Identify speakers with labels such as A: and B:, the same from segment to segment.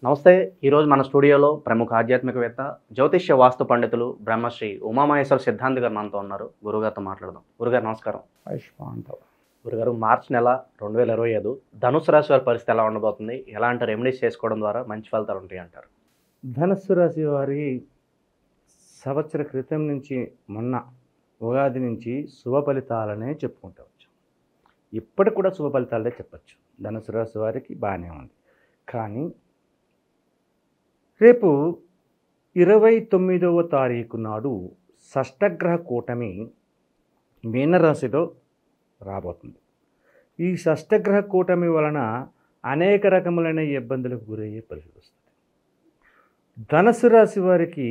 A: నమస్తే. ఈరోజు మన స్టూడియోలో ప్రముఖ ఆధ్యాత్మికవేత్త, జ్యోతిష్య వాస్తు పండితులు బ్రహ్మశ్రీ ఉమామహేశ్వర సిద్ధాంతి గారు మనతో ఉన్నారు. గురుగారితో మాట్లాడదాం. గురుగారు నమస్కారం.
B: ఆయుష్మాంతవ.
A: గురుగారు, మార్చి నెల 2025 ధనుసు రాశి వారి పరిస్థితి ఎలా ఉండబోతుంది? ఎలాంటి రెమెడీస్ చేసుకోవడం ద్వారా మంచి ఫలితాలు ఉంటాయి అంటారు?
B: ధనుస్సు రాశి వారి సంవత్సర క్రితం నుంచి మొన్న ఉగాది నుంచి శుభ ఫలితాలనే చెప్పుకుంటవచ్చు. ఇప్పటికి కూడా శుభ ఫలితాలనే చెప్పచ్చు. ధనుసు రాశి వారికి బాగానే ఉంది. కానీ రేపు 29వ తారీఖు నాడు షష్టగ్రహ కూటమి మీనరాశిలో రాబోతుంది. ఈ షష్టగ్రహ కూటమి వలన అనేక రకములైన ఇబ్బందులకు గురయ్యే పరిస్థితి వస్తుంది. ధనుసు రాశి వారికి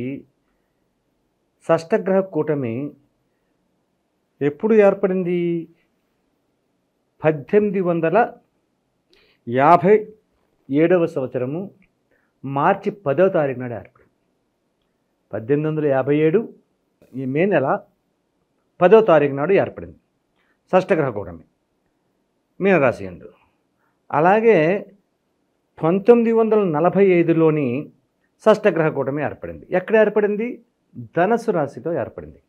B: షష్టగ్రహ కూటమి ఎప్పుడు ఏర్పడింది? 1857వ సంవత్సరము మార్చి 10వ తారీఖు నాడు ఏర్పడింది. 1857 ఈ మే నెల 10వ తారీఖు నాడు ఏర్పడింది షష్టగ్రహ కూటమి మీనరాశి యందు. అలాగే 1945లోని షష్టగ్రహ కూటమి ఏర్పడింది. ఎక్కడ ఏర్పడింది? ధనుసు రాశిలో ఏర్పడింది.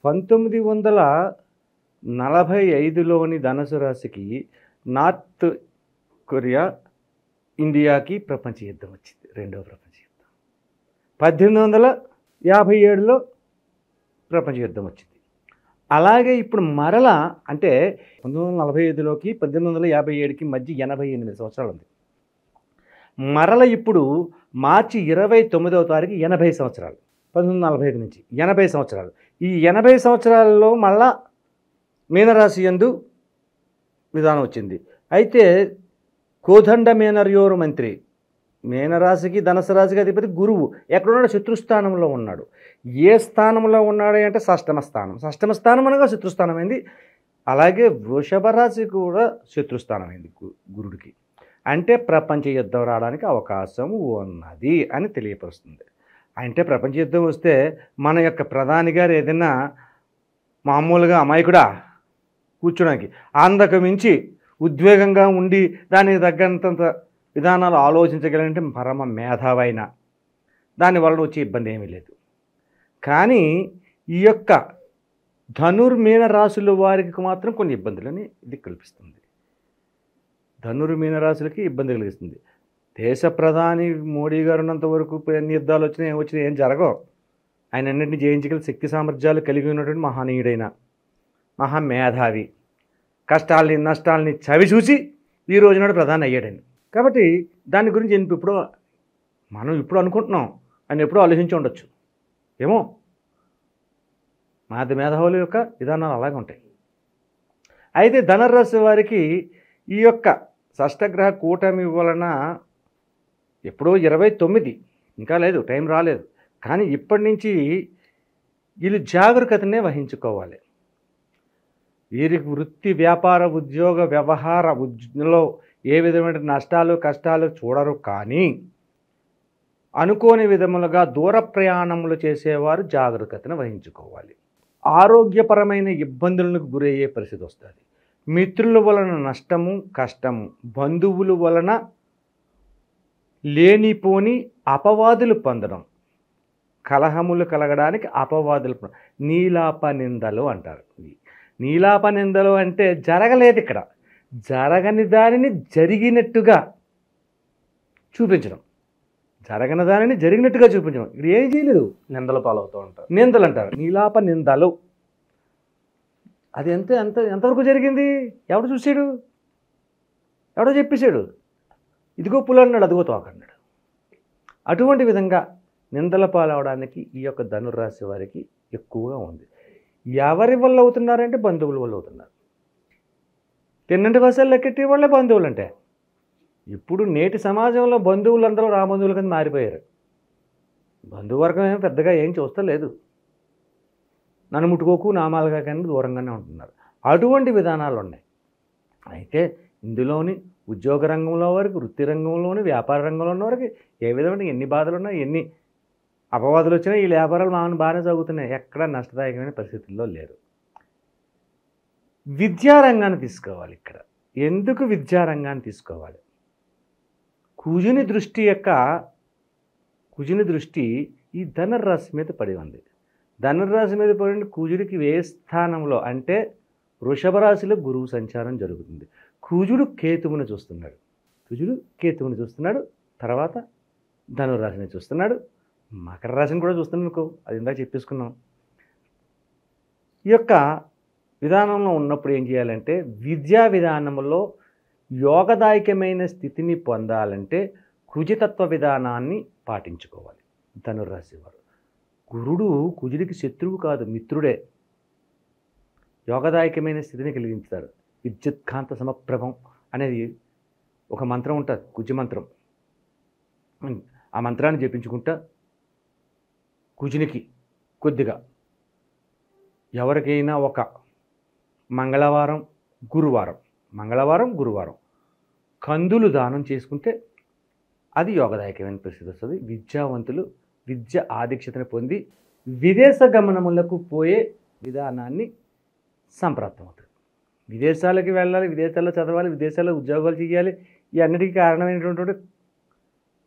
B: 1945లోని ధనుసు రాశికి నార్త్ కొరియా, ఇండియాకి ప్రపంచ యుద్ధం వచ్చింది, రెండవ ప్రపంచ యుద్ధం. 1857లో ప్రపంచ యుద్ధం వచ్చింది. అలాగే ఇప్పుడు మరలా అంటే 1945లోకి 1857కి మధ్య 88 సంవత్సరాలు ఉంది. మరల ఇప్పుడు మార్చి 29వ తారీఖు 80 సంవత్సరాలు. 1945 నుంచి 80 సంవత్సరాలు. ఈ 80 సంవత్సరాలలో మళ్ళా మీనరాశి యందు విధానం వచ్చింది. అయితే కోదండ మీనర్యోరు మంత్రి, మీనరాశికి ధనుసు రాశికి అధిపతి గురువు ఎక్కడున్నాడు? శత్రుస్థానంలో ఉన్నాడు. ఏ స్థానంలో ఉన్నాడు అంటే షష్టమ స్థానం. షష్టమ స్థానం అనగా శత్రుస్థానమైంది. అలాగే వృషభ రాశి కూడా శత్రుస్థానమైంది గురుడికి. అంటే ప్రపంచ యుద్ధం రావడానికి అవకాశం ఉన్నది అని తెలియపరుస్తుంది. అంటే ప్రపంచ యుద్ధం వస్తే మన యొక్క ప్రధాని గారు ఏదైనా మామూలుగా అమాయకుడా కూర్చోడానికి, అందకు మించి ఉద్వేగంగా ఉండి దానికి తగ్గంత విధానాలు ఆలోచించగలిగితే పరమ మేధావైన దానివల్ల వచ్చే ఇబ్బంది ఏమీ లేదు. కానీ ఈ యొక్క ధనుర్మీన రాశుల వారికి మాత్రం కొన్ని ఇబ్బందులని ఇది కల్పిస్తుంది. ధనుర్మీన రాశులకి ఇబ్బంది కలిగిస్తుంది. దేశ ప్రధాని మోడీ గారు ఉన్నంత వరకు ఎన్ని యుద్ధాలు వచ్చినా ఏం జరగవు. ఆయన అన్నింటినీ జయించగల శక్తి సామర్థ్యాలు కలిగి ఉన్నటువంటి మహనీయుడైన మహామేధావి, కష్టాలని నష్టాలని చవిచూసి ఈ రోజునాడు ప్రధాని అయ్యాడని. కాబట్టి దాని గురించి మనం ఇప్పుడు అనుకుంటున్నాం, ఆయన ఎప్పుడూ ఆలోచించి ఉండొచ్చు ఏమో. మేధావుల యొక్క విధానాలు అలాగే ఉంటాయి. అయితే ధనుర్రాశి వారికి ఈ యొక్క షష్టగ్రహ కూటమి వలన ఎప్పుడో 29, ఇంకా లేదు, టైం రాలేదు. కానీ ఇప్పటి నుంచి వీళ్ళు జాగరూకతనే వహించుకోవాలి. వీరికి వృత్తి, వ్యాపార, ఉద్యోగ, వ్యవహారంలో ఏ విధమైన నష్టాలు కష్టాలు చూడరు. కానీ అనుకోని విధములుగా దూర ప్రయాణములు చేసేవారు జాగరూకతను వహించుకోవాలి. ఆరోగ్యపరమైన ఇబ్బందులకు గురయ్యే పరిస్థితి వస్తుంది. మిత్రుల వలన నష్టము, కష్టము, బంధువుల వలన లేనిపోని అపవాదులు పొందడం, కలహములు కలగడానికి అపవాదులు, నీలాప నిందలు అంటారు. నీలాప నిందలు అంటే జరగలేదు, ఇక్కడ జరగని దానిని జరిగినట్టుగా చూపించడం, జరగని దానిని జరిగినట్టుగా చూపించడం. ఇక్కడ ఏం చేయలేదు,
A: నిందల పాలవుతూ ఉంటారు,
B: నిందలు అంటారు, నీలాప నిందలు. అది ఎంతవరకు జరిగింది? ఎవడు చూశాడు? ఎవడో చెప్పేశాడు, ఇదిగో పులి అన్నాడు, అదిగో తోకన్నాడు. అటువంటి విధంగా నిందల పాలవడానికి ఈ యొక్క ధనుర్రాశి వారికి ఎక్కువగా ఉంది. ఎవరి వల్ల అవుతున్నారంటే బంధువుల వల్ల అవుతున్నారు. తిన్నంటి వసలు లెక్కెట్టే వాళ్ళే బంధువులు. అంటే ఇప్పుడు నేటి సమాజంలో బంధువులందరూ రాబంధువుల కింద మారిపోయారు. బంధువర్గం ఏమో పెద్దగా ఏం చూస్తలేదు. నన్ను ముట్టుకోకు, నామాలుగా కానీ దూరంగానే ఉంటున్నారు. అటువంటి విధానాలు ఉన్నాయి. అయితే ఇందులోని ఉద్యోగ రంగంలో వరకు, వృత్తి రంగంలోని, వ్యాపార రంగంలో ఉన్న వరకు ఏ విధమైన ఎన్ని బాధలు ఉన్నా, ఎన్ని అపవాదులు వచ్చినా ఈ వ్యాపారాలు బాగానే సాగుతున్నాయి. ఎక్కడ నష్టదాయకమైన పరిస్థితుల్లో లేరు. విద్యారంగాన్ని తీసుకోవాలి. ఇక్కడ ఎందుకు విద్యారంగాన్ని తీసుకోవాలి? కుజుని దృష్టి ఈ ధనుర్రాశి మీద పడి ఉంది. ధనుర్రాశి మీద పడి కుజుడికి ఏ స్థానంలో అంటే వృషభ రాశిలో గురువు సంచారం జరుగుతుంది. కుజుడు కేతువుని చూస్తున్నాడు. తర్వాత ధనుర్రాశిని చూస్తున్నాడు. మకర రాశిని కూడా చూస్తున్నాడు అనుకో, అది ఇందాక చెప్పేసుకున్నాం. ఈ యొక్క విధానంలో ఉన్నప్పుడు ఏం చేయాలంటే విద్యా విధానంలో యోగదాయకమైన స్థితిని పొందాలంటే కుజితత్వ విధానాన్ని పాటించుకోవాలి. ధనుర్రాశి వారు గురుడు కుజుడికి శత్రువు కాదు, మిత్రుడే. యోగదాయకమైన స్థితిని కలిగించాడు. విద్యుత్కాంత సమప్రభం అనేది ఒక మంత్రం ఉంటుంది, కుజ మంత్రం. ఆ మంత్రాన్ని జపించుకుంటా కుజునికి కొద్దిగా ఎవరికైనా ఒక మంగళవారం గురువారం కందులు దానం చేసుకుంటే అది యోగదాయకమైన పరిస్థితి వస్తుంది. విద్యావంతులు విద్య ఆధిక్యతను పొంది విదేశ గమనములకు పోయే విధానాన్ని సంప్రాప్తమవుతుంది. విదేశాలకి వెళ్ళాలి, విదేశాల్లో చదవాలి, విదేశాల్లో ఉద్యోగాలు చేయాలి. ఈ అన్నిటికీ కారణమైనటువంటి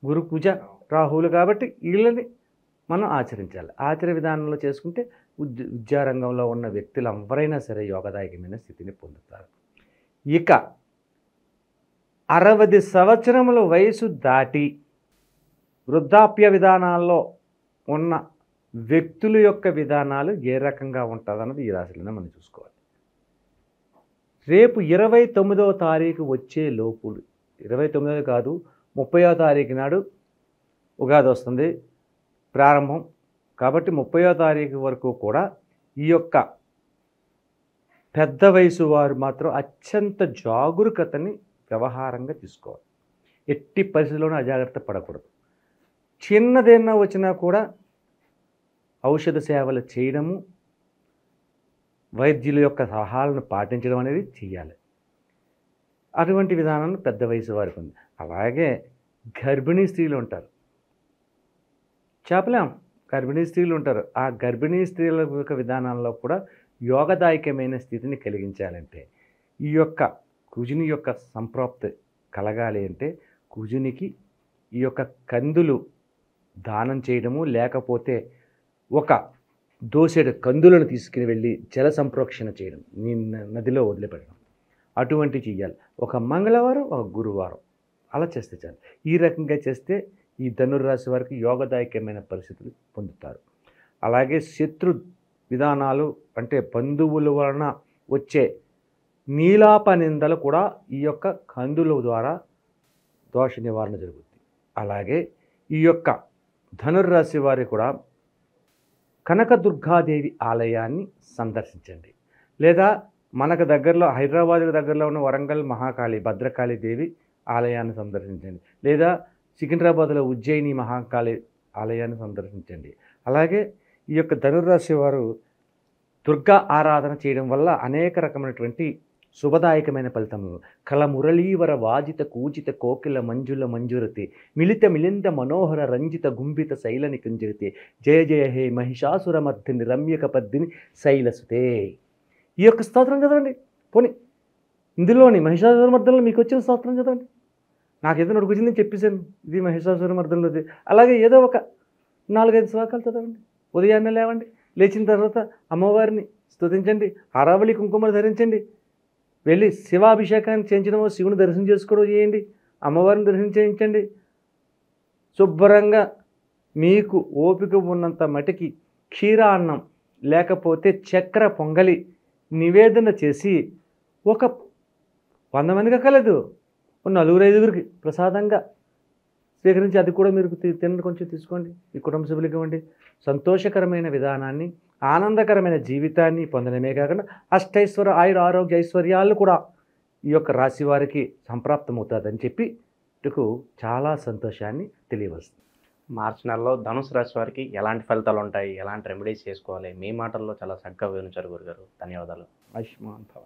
B: గురు పూజ రాహువులు కాబట్టి వీళ్ళని మనం ఆచరించాలి. ఆచరణ విధానంలో చేసుకుంటే విద్యారంగంలో ఉన్న వ్యక్తులు ఎవరైనా సరే యోగదాయకమైన స్థితిని పొందుతారు. ఇక 60 సంవత్సరముల వయసు దాటి వృద్ధాప్య విధానాల్లో ఉన్న వ్యక్తుల యొక్క విధానాలు ఏ రకంగా ఉంటుందన్నది ఈ రాశిలోనే మనం చూసుకోవాలి. రేపు 29వ తారీఖు వచ్చే లోపు, 29 కాదు 30వ తారీఖు నాడు ఉగాది వస్తుంది ప్రారంభం కాబట్టి 30వ తారీఖు వరకు కూడా ఈ యొక్క పెద్ద వయసు వారు మాత్రం అత్యంత జాగరూకతని వ్యవహారంగా తీసుకోవాలి. ఎట్టి పరిస్థితుల్లోనూ అజాగ్రత్త పడకూడదు. చిన్నదేనా వచ్చినా కూడా ఔషధ సేవలు చేయడము, వైద్యుల యొక్క సలహాలను పాటించడం అనేది చేయాలి. అటువంటి విధానం పెద్ద వయసు వారికి ఉంది. అలాగే గర్భిణీ స్త్రీలు ఉంటారు, చెప్పలేం, గర్భిణీ స్త్రీలు ఉంటారు. ఆ గర్భిణీ స్త్రీల యొక్క విధానాల్లో కూడా యోగదాయకమైన స్థితిని కలిగించాలంటే ఈ యొక్క కుజుని యొక్క సంప్రాప్తి కలగాలి అంటే కుజునికి ఈ యొక్క కందులు దానం చేయడము, లేకపోతే ఒక దోసెడు కందులను తీసుకుని వెళ్ళి జల సంప్రోక్షణ చేయడం, నదిలో వదిలిపెట్టడం, అటువంటి చెయ్యాలి. ఒక మంగళవారం ఒక గురువారం అలా చేస్తే చాలు. ఈ రకంగా చేస్తే ఈ ధనుర్రాశి వారికి యోగదాయకమైన పరిస్థితులు పొందుతారు. అలాగే శత్రు విధానాలు అంటే బంధువుల వలన వచ్చే నీలాప నిందలు కూడా ఈ యొక్క కందుల ద్వారా దోష నివారణ జరుగుతుంది. అలాగే ఈ యొక్క ధనుర్రాశి వారి కూడా కనకదుర్గాదేవి ఆలయాన్ని సందర్శించండి. లేదా మనకు దగ్గరలో హైదరాబాద్కు దగ్గరలో ఉన్న వరంగల్ మహాకాళి భద్రకాళి దేవి ఆలయాన్ని సందర్శించండి. లేదా సికింద్రాబాద్లో ఉజ్జయిని మహాకాళి ఆలయాన్ని సందర్శించండి. అలాగే ఈ యొక్క ధనుర్రాశి వారు దుర్గా ఆరాధన చేయడం వల్ల అనేక రకమైనటువంటి శుభదాయకమైన ఫలితములు కలమురళీవర వాజిత కూజిత కోకిల మంజుల మంజురతి మిలిత మిలింద మనోహర రంజిత గుంభిత శైలని కుంజరితే జయ జయ హే మహిషాసురమర్దిని రమ్యక పద్దిని శైలసుతే. ఈ యొక్క స్తోత్రం చదవండి. పోనీ ఇందులోని మహిషాసురమర్దనలో మీకు వచ్చిన స్తోత్రం చదవండి. నాకు ఏదో నడుకు వచ్చిందని చెప్పేశాను, ఇది మహిషాసురమర్దనలోది. అలాగే ఏదో ఒక 4-5 శ్లోకాలు చదవండి. ఉదయాన్నే లేవండి, లేచిన తర్వాత అమ్మవారిని స్తుతించండి, ఆరావళి కుంకుమలు ధరించండి, వెళ్ళి శివాభిషేకాన్ని చేయించడమో శివుని దర్శనం చేసుకోవడం చేయండి, అమ్మవారిని దర్శనం చేయించండి. శుభ్రంగా మీకు ఓపిక ఉన్నంత మటుకి క్షీరాన్నం లేకపోతే చక్కెర పొంగలి నివేదన చేసి ఒక 100 మందికి అక్కర్లేదు, 4-5 ప్రసాదంగా స్వీకరించి అది కూడా మీరు తినండి, కొంచెం తీసుకోండి, మీ కుటుంబ సభ్యులకి ఇవ్వండి. సంతోషకరమైన విధానాన్ని ఆనందకరమైన జీవితాన్ని పొందడమే కాకుండా అష్టైశ్వర ఆయుర ఆరోగ్య ఐశ్వర్యాలు కూడా ఈ యొక్క రాశి వారికి సంప్రాప్తమవుతుందని చెప్పి మీకు చాలా సంతోషాన్ని తెలియవస్తుంది.
A: మార్చి నెలలో ధనుసు రాశి వారికి ఎలాంటి ఫలితాలు ఉంటాయి, ఎలాంటి రెమెడీస్ చేసుకోవాలి, మీ మాటల్లో చాలా చక్కగా వివరించారు గురుగారు. ధన్యవాదాలు.
B: ఆయుష్మాన్ భవ.